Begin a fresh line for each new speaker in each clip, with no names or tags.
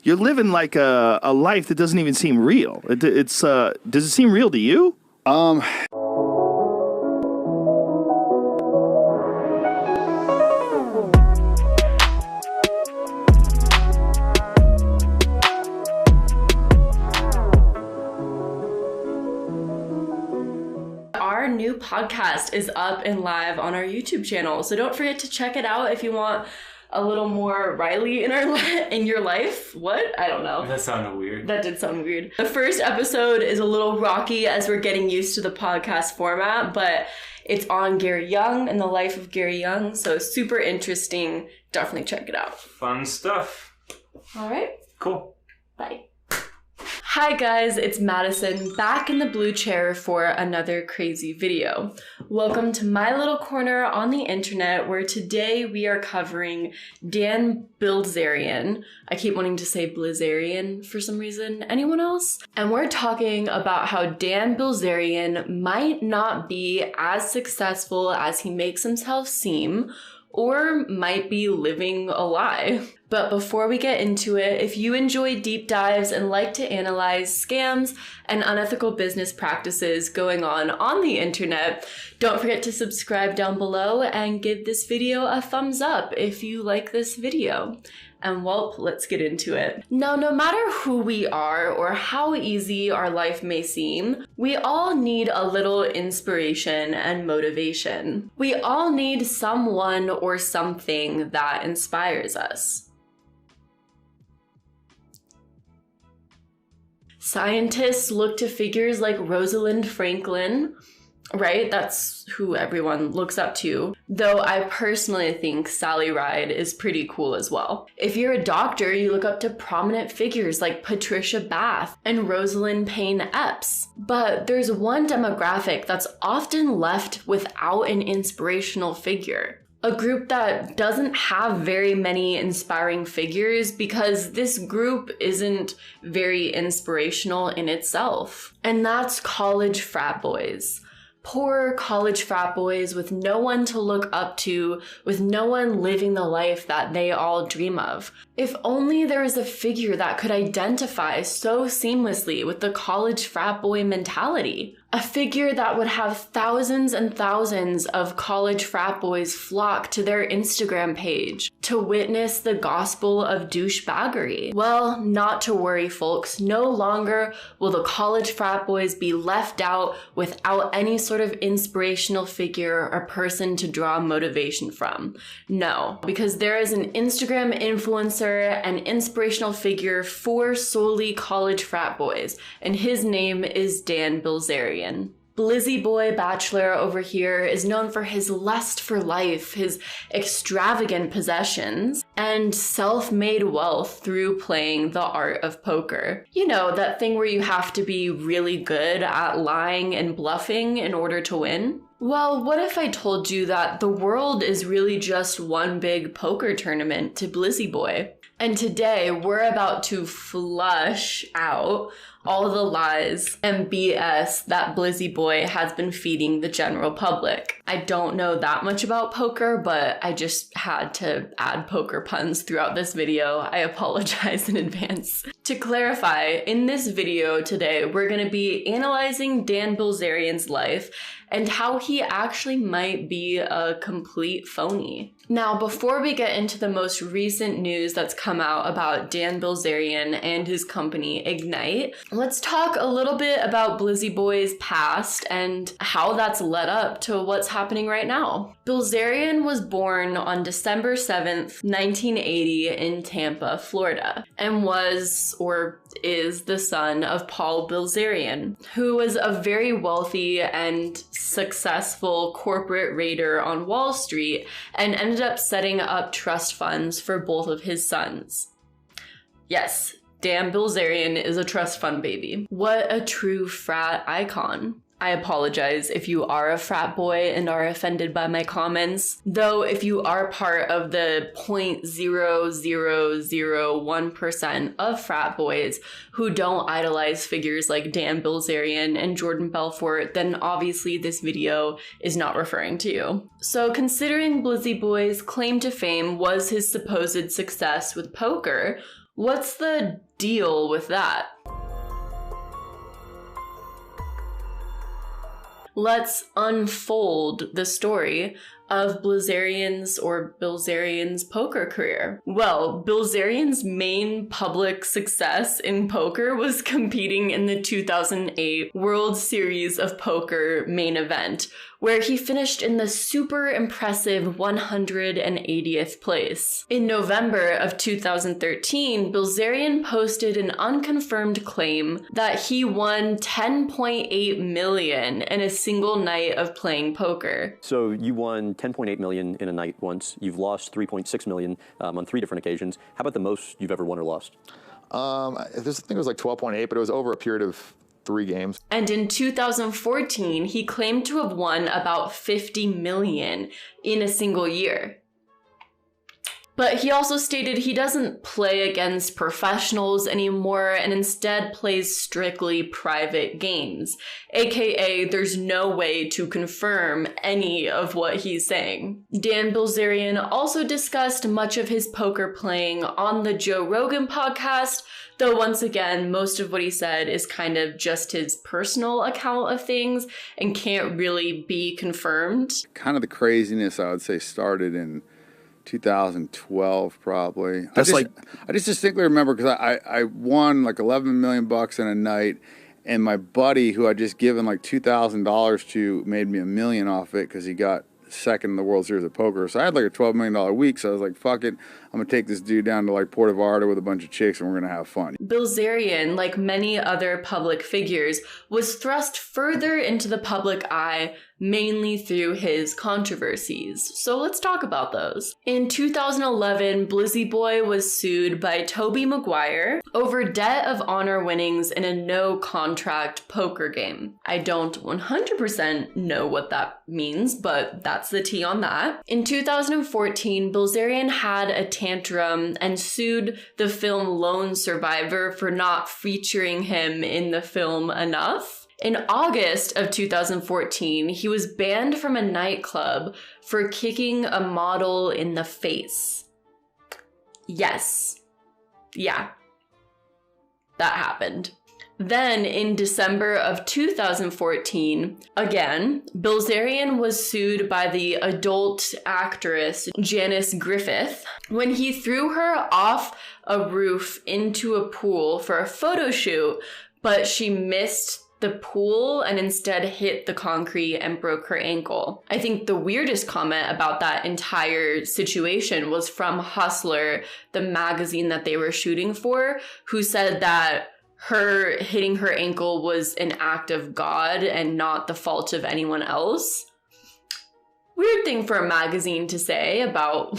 you're living like a life that doesn't even seem real. Does it seem real to you?
Our new podcast is up and live on our YouTube channel, so don't forget to check it out if you want a little more Riley in your life. What? I don't know.
That sounded weird.
That did sound weird. The first episode is a little rocky as we're getting used to the podcast format, but it's on Gary Young and the life of Gary Young, so super interesting. Definitely check it out.
Fun stuff.
All right.
Cool.
Bye. Hi guys, it's Madison, back in the blue chair for another crazy video. Welcome to my little corner on the internet where today we are covering Dan Bilzerian. I keep wanting to say Bilzerian for some reason. Anyone else? And we're talking about how Dan Bilzerian might not be as successful as he makes himself seem, or might be living a lie. But before we get into it, if you enjoy deep dives and like to analyze scams and unethical business practices going on the internet, don't forget to subscribe down below and give this video a thumbs up if you like this video. And well, let's get into it. Now, no matter who we are or how easy our life may seem, we all need a little inspiration and motivation. We all need someone or something that inspires us. Scientists look to figures like Rosalind Franklin, right? That's who everyone looks up to. Though I personally think Sally Ride is pretty cool as well. If you're a doctor, you look up to prominent figures like Patricia Bath and Rosalind Payne Epps. But there's one demographic that's often left without an inspirational figure. A group that doesn't have very many inspiring figures because this group isn't very inspirational in itself. And that's college frat boys. Poor college frat boys with no one to look up to, with no one living the life that they all dream of. If only there was a figure that could identify so seamlessly with the college frat boy mentality. A figure that would have thousands and thousands of college frat boys flock to their Instagram page to witness the gospel of douchebaggery. Well, not to worry, folks. No longer will the college frat boys be left out without any sort of inspirational figure or person to draw motivation from. No, because there is an Instagram influencer and inspirational figure for solely college frat boys, and his name is Dan Bilzerian. Blizzy Boy Bachelor over here is known for his lust for life, his extravagant possessions, and self-made wealth through playing the art of poker. You know, that thing where you have to be really good at lying and bluffing in order to win? Well, what if I told you that the world is really just one big poker tournament to Blizzy Boy? And today we're about to flush out all the lies and BS that Blizzy Boy has been feeding the general public. I don't know that much about poker, but I just had to add poker puns throughout this video. I apologize in advance. To clarify, in this video today, we're going to be analyzing Dan Bilzerian's life and how he actually might be a complete phony. Now, before we get into the most recent news that's come out about Dan Bilzerian and his company, Ignite, let's talk a little bit about Blizzy Boy's past and how that's led up to what's happening right now. Bilzerian was born on December 7th, 1980 in Tampa, Florida, and was, or is, the son of Paul Bilzerian, who was a very wealthy and successful corporate raider on Wall Street and ended up setting up trust funds for both of his sons. Yes, Dan Bilzerian is a trust fund baby. What a true frat icon. I apologize if you are a frat boy and are offended by my comments, though if you are part of the 0.0001% of frat boys who don't idolize figures like Dan Bilzerian and Jordan Belfort, then obviously this video is not referring to you. So considering Blizzy Boy's claim to fame was his supposed success with poker, What's the deal with that? Let's unfold the story of Bilzerian's poker career. Well, Bilzerian's main public success in poker was competing in the 2008 World Series of Poker main event, where he finished in the super impressive 180th place. In November of 2013, Bilzerian posted an unconfirmed claim that he won $10.8 million in a single night of playing poker.
So you won $10.8 million in a night once. You've lost $3.6 million on 3 different occasions. How about the most you've ever won or lost?
I think it was like 12.8, but it was over a period of 3 games.
And in 2014, he claimed to have won about $50 million in a single year. But he also stated he doesn't play against professionals anymore and instead plays strictly private games, aka there's no way to confirm any of what he's saying. Dan Bilzerian also discussed much of his poker playing on the Joe Rogan podcast, though once again, most of what he said is kind of just his personal account of things and can't really be confirmed.
Kind of the craziness, I would say, started in 2012 probably.
That's
I just distinctly remember because I won like $11 million in a night, and my buddy who I'd just given like $2,000 to made me $1 million off it because he got second in the World Series of Poker. So I had like a $12 million week, so I was like, fuck it, I'm gonna take this dude down to like Puerto Vallarta with a bunch of chicks and we're gonna have fun.
Bilzerian, like many other public figures, was thrust further into the public eye mainly through his controversies. So let's talk about those. In 2011, Blizzy Boy was sued by Toby Maguire over debt of honor winnings in a no-contract poker game. I don't 100% know what that means, but that's the tea on that. In 2014, Bilzerian had a tantrum and sued the film Lone Survivor for not featuring him in the film enough. In August of 2014, he was banned from a nightclub for kicking a model in the face. Yes. Yeah. That happened. Then, in December of 2014, again, Bilzerian was sued by the adult actress Janice Griffith when he threw her off a roof into a pool for a photo shoot, but she missed the pool and instead hit the concrete and broke her ankle. I think the weirdest comment about that entire situation was from Hustler, the magazine that they were shooting for, who said that her hitting her ankle was an act of God and not the fault of anyone else. Weird thing for a magazine to say about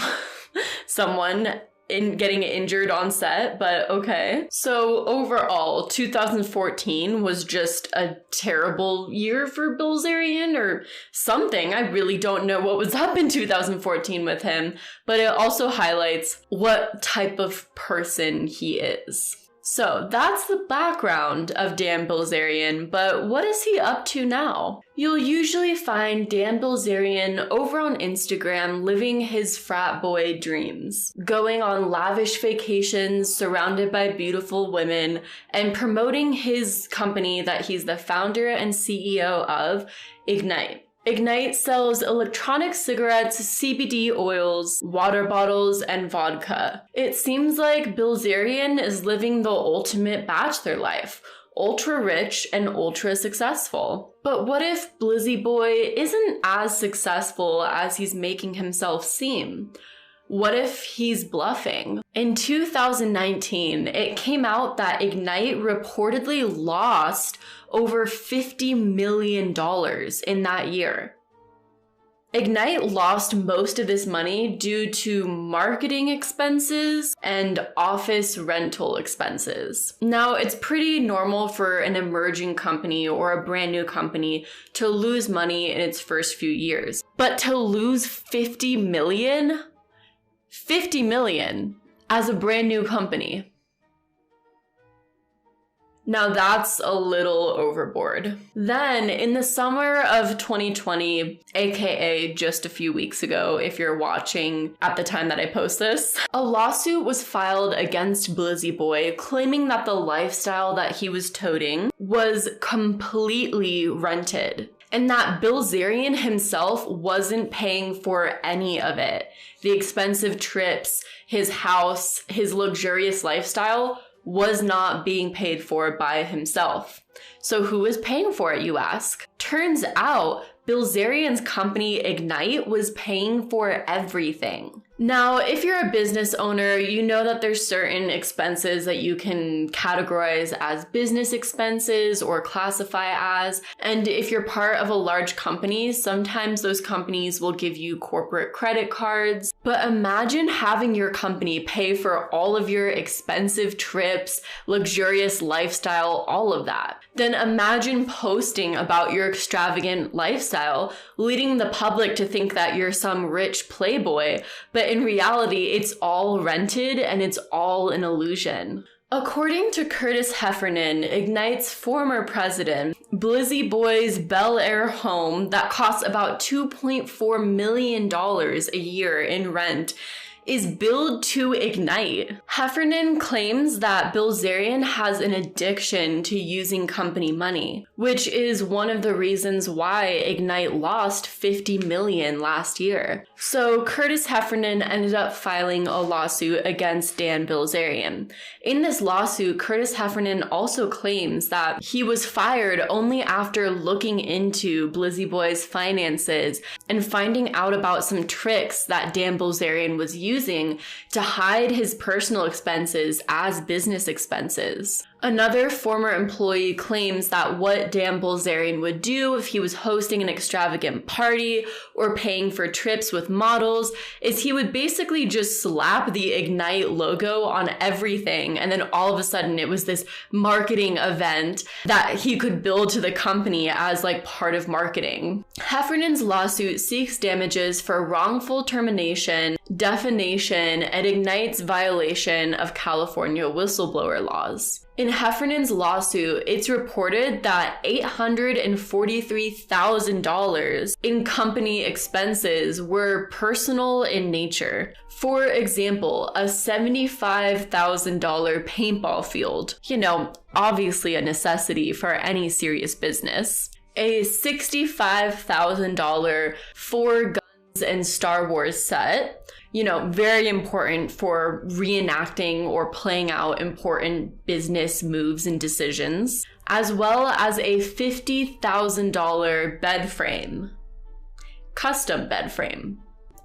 someone getting injured on set, but okay. So overall, 2014 was just a terrible year for Bilzerian or something. I really don't know what was up in 2014 with him, but it also highlights what type of person he is. So that's the background of Dan Bilzerian, but what is he up to now? You'll usually find Dan Bilzerian over on Instagram living his frat boy dreams, going on lavish vacations surrounded by beautiful women, and promoting his company that he's the founder and CEO of, Ignite. Ignite sells electronic cigarettes, CBD oils, water bottles, and vodka. It seems like Bilzerian is living the ultimate bachelor life, ultra rich and ultra successful. But what if Blizzy Boy isn't as successful as he's making himself seem? What if he's bluffing? In 2019, it came out that Ignite reportedly lost over $50 million in that year. Ignite lost most of this money due to marketing expenses and office rental expenses. Now, it's pretty normal for an emerging company or a brand new company to lose money in its first few years. But to lose $50 million as a brand new company. Now that's a little overboard. Then, in the summer of 2020, aka just a few weeks ago, if you're watching at the time that I post this, a lawsuit was filed against Blizzy Boy claiming that the lifestyle that he was toting was completely rented, and that Bilzerian himself wasn't paying for any of it. The expensive trips, his house, his luxurious lifestyle was not being paid for by himself. So who was paying for it, you ask? Turns out Bilzerian's company Ignite was paying for everything. Now, if you're a business owner, you know that there's certain expenses that you can categorize as business expenses or classify as. And if you're part of a large company, sometimes those companies will give you corporate credit cards. But imagine having your company pay for all of your expensive trips, luxurious lifestyle, all of that. Then imagine posting about your extravagant lifestyle, leading the public to think that you're some rich playboy, but in reality, it's all rented and it's all an illusion. According to Curtis Heffernan, Ignite's former president, Blizzy Boy's Bel Air home that costs about $2.4 million a year in rent is billed to Ignite. Heffernan claims that Bilzerian has an addiction to using company money, which is one of the reasons why Ignite lost $50 million last year. So Curtis Heffernan ended up filing a lawsuit against Dan Bilzerian. In this lawsuit, Curtis Heffernan also claims that he was fired only after looking into Blizzy Boy's finances and finding out about some tricks that Dan Bilzerian was using to hide his personal expenses as business expenses. Another former employee claims that what Dan Bilzerian would do if he was hosting an extravagant party or paying for trips with models is he would basically just slap the Ignite logo on everything, and then all of a sudden it was this marketing event that he could bill to the company as like part of marketing. Heffernan's lawsuit seeks damages for wrongful termination, defamation, and Ignite's violation of California whistleblower laws. In Heffernan's lawsuit, it's reported that $843,000 in company expenses were personal in nature. For example, a $75,000 paintball field, obviously a necessity for any serious business. A $65,000 for guns and Star Wars set, very important for reenacting or playing out important business moves and decisions, as well as a $50,000 bed frame, custom bed frame.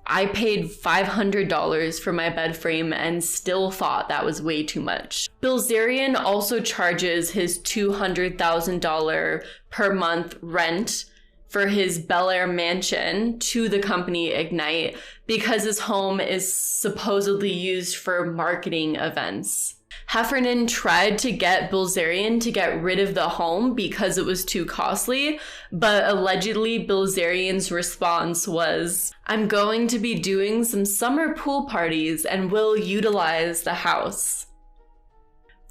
I paid $500 for my bed frame and still thought that was way too much. Bilzerian also charges his $200,000 per month rent for his Bel Air mansion to the company Ignite because his home is supposedly used for marketing events. Heffernan tried to get Bilzerian to get rid of the home because it was too costly, but allegedly Bilzerian's response was, "I'm going to be doing some summer pool parties and will utilize the house."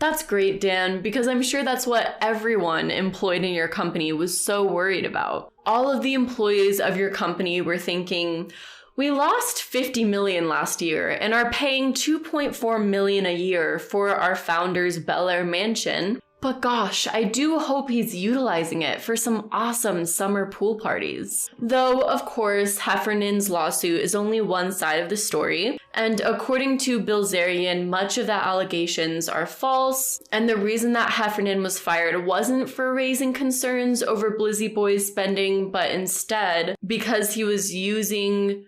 That's great, Dan, because I'm sure that's what everyone employed in your company was so worried about. All of the employees of your company were thinking, we lost $50 million last year and are paying $2.4 million a year for our founder's Bel Air mansion. But gosh, I do hope he's utilizing it for some awesome summer pool parties. Though, of course, Heffernan's lawsuit is only one side of the story, and according to Bilzerian, much of the allegations are false, and the reason that Heffernan was fired wasn't for raising concerns over Blizzy Boy's spending, but instead because he was using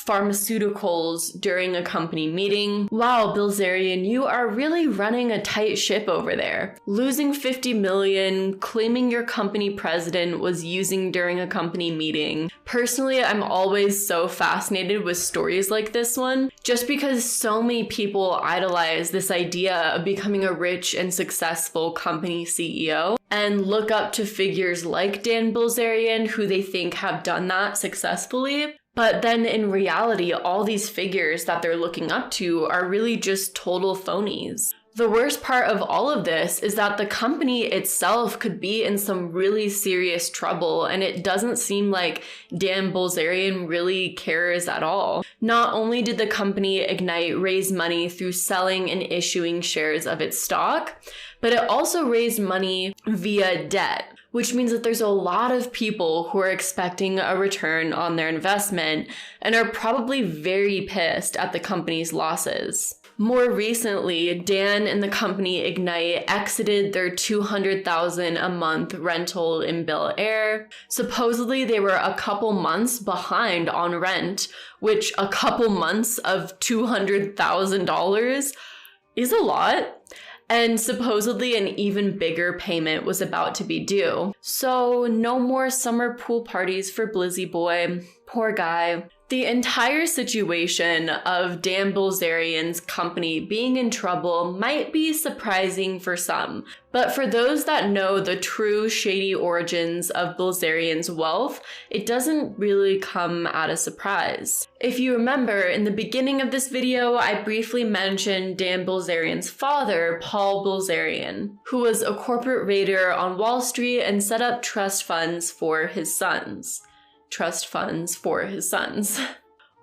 pharmaceuticals during a company meeting. Wow, Bilzerian, you are really running a tight ship over there. Losing $50 million, claiming your company president was using during a company meeting. Personally, I'm always so fascinated with stories like this one, just because so many people idolize this idea of becoming a rich and successful company CEO and look up to figures like Dan Bilzerian, who they think have done that successfully. But then in reality, all these figures that they're looking up to are really just total phonies. The worst part of all of this is that the company itself could be in some really serious trouble, and it doesn't seem like Dan Bilzerian really cares at all. Not only did the company Ignite raise money through selling and issuing shares of its stock, but it also raised money via debt, which means that there's a lot of people who are expecting a return on their investment and are probably very pissed at the company's losses. More recently, Dan and the company Ignite exited their $200,000 a month rental in Bel Air. Supposedly, they were a couple months behind on rent, which a couple months of $200,000 is a lot. And supposedly an even bigger payment was about to be due. So no more summer pool parties for Blizzy Boy. Poor guy. The entire situation of Dan Bilzerian's company being in trouble might be surprising for some, but for those that know the true shady origins of Bilzerian's wealth, it doesn't really come at a surprise. If you remember, in the beginning of this video, I briefly mentioned Dan Bilzerian's father, Paul Bilzerian, who was a corporate raider on Wall Street and set up trust funds for his sons.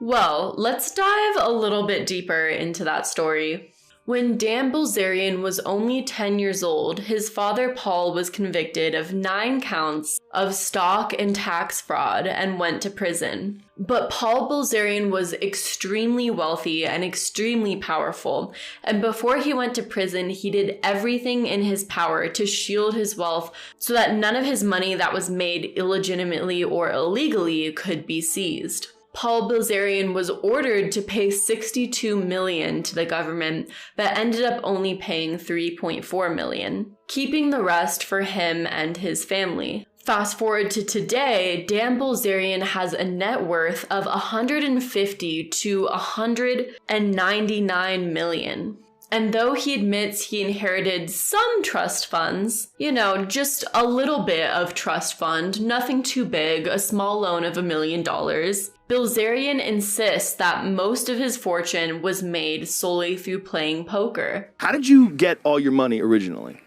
Well, let's dive a little bit deeper into that story. When Dan Bilzerian was only 10 years old, his father Paul was convicted of 9 counts of stock and tax fraud and went to prison. But Paul Bilzerian was extremely wealthy and extremely powerful, and before he went to prison, he did everything in his power to shield his wealth so that none of his money that was made illegitimately or illegally could be seized. Paul Bilzerian was ordered to pay $62 million to the government, but ended up only paying $3.4 million, keeping the rest for him and his family. Fast forward to today, Dan Bilzerian has a net worth of $150 to $199 million. And though he admits he inherited some trust funds, just a little bit of trust fund, nothing too big, a small loan of $1 million, Bilzerian insists that most of his fortune was made solely through playing poker.
How did you get all your money originally?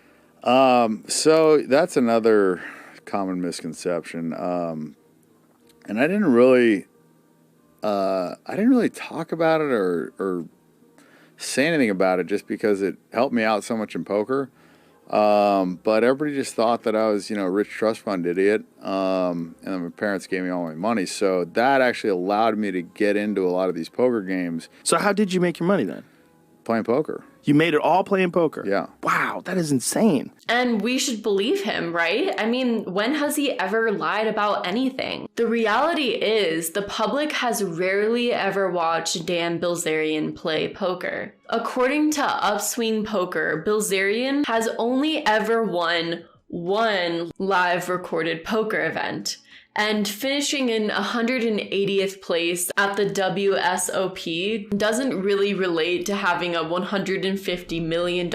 So that's another common misconception. And I didn't really talk about it or say anything about it just because it helped me out so much in poker. But everybody just thought that I was, a rich trust fund idiot. And then my parents gave me all my money. So that actually allowed me to get into a lot of these poker games.
So how did you make your money then?
Playing poker.
You made it all playing poker?
Yeah.
Wow, that is insane.
And we should believe him, right? I mean, when has he ever lied about anything? The reality is, the public has rarely ever watched Dan Bilzerian play poker. According to Upswing Poker, Bilzerian has only ever won one live recorded poker event. And finishing in 180th place at the WSOP doesn't really relate to having a $150 million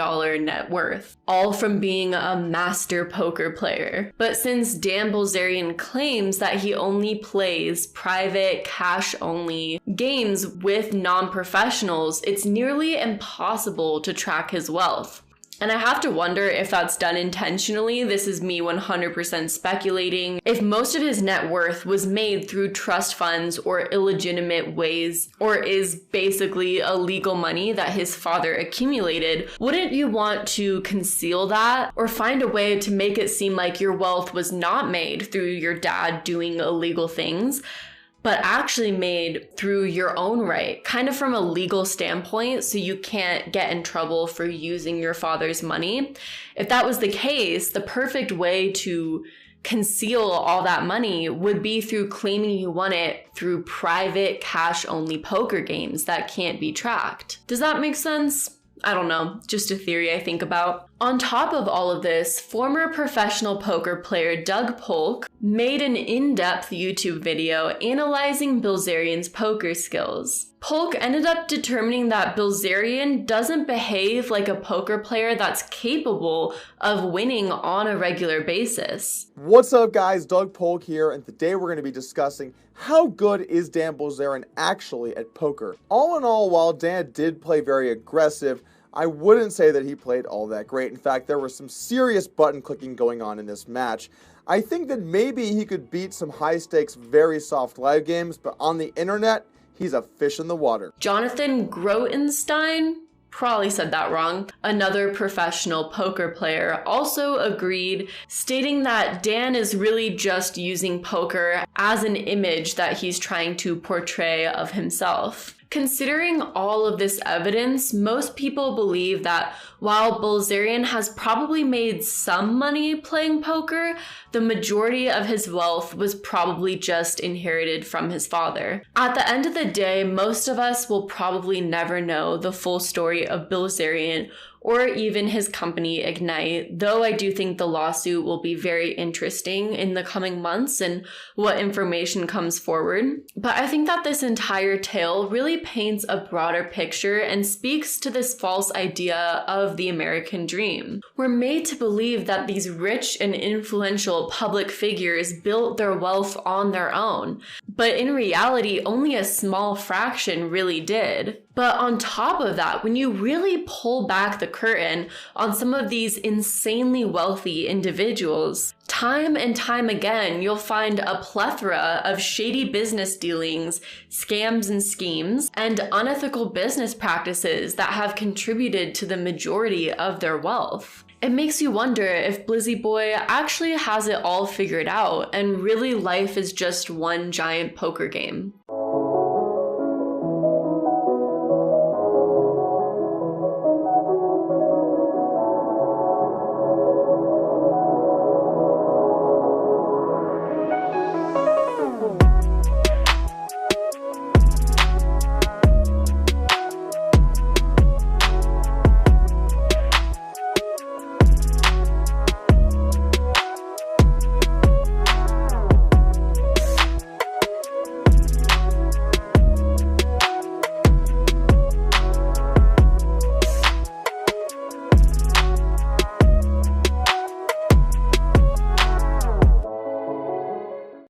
net worth, all from being a master poker player. But since Dan Bilzerian claims that he only plays private, cash-only games with non-professionals, it's nearly impossible to track his wealth. And I have to wonder if that's done intentionally. This is me 100% speculating. If most of his net worth was made through trust funds or illegitimate ways, or is basically illegal money that his father accumulated, wouldn't you want to conceal that or find a way to make it seem like your wealth was not made through your dad doing illegal things, but actually made through your own right, kind of from a legal standpoint, so you can't get in trouble for using your father's money? If that was the case, the perfect way to conceal all that money would be through claiming you won it through private, cash-only poker games that can't be tracked. Does that make sense? I don't know, just a theory I think about. On top of all of this, former professional poker player Doug Polk made an in-depth YouTube video analyzing Bilzerian's poker skills. Polk ended up determining that Bilzerian doesn't behave like a poker player that's capable of winning on a regular basis.
What's up guys, Doug Polk here, and today we're going to be discussing how good is Dan Bilzerian actually at poker. All in all, while Dan did play very aggressive, I wouldn't say that he played all that great. In fact, there was some serious button clicking going on in this match. I think that maybe he could beat some high-stakes, very soft live games, but on the internet, he's a fish in the water.
Jonathan Grotenstein, probably said that wrong, another professional poker player, also agreed, stating that Dan is really just using poker as an image that he's trying to portray of himself. Considering all of this evidence, most people believe that while Bilzerian has probably made some money playing poker, the majority of his wealth was probably just inherited from his father. At the end of the day, most of us will probably never know the full story of Bilzerian or even his company Ignite, though I do think the lawsuit will be very interesting in the coming months and what information comes forward. But I think that this entire tale really paints a broader picture and speaks to this false idea of the American dream. We're made to believe that these rich and influential public figures built their wealth on their own, but in reality, only a small fraction really did. But on top of that, when you really pull back the curtain on some of these insanely wealthy individuals, time and time again, you'll find a plethora of shady business dealings, scams and schemes, and unethical business practices that have contributed to the majority of their wealth. It makes you wonder if Blizzy Boy actually has it all figured out and really life is just one giant poker game.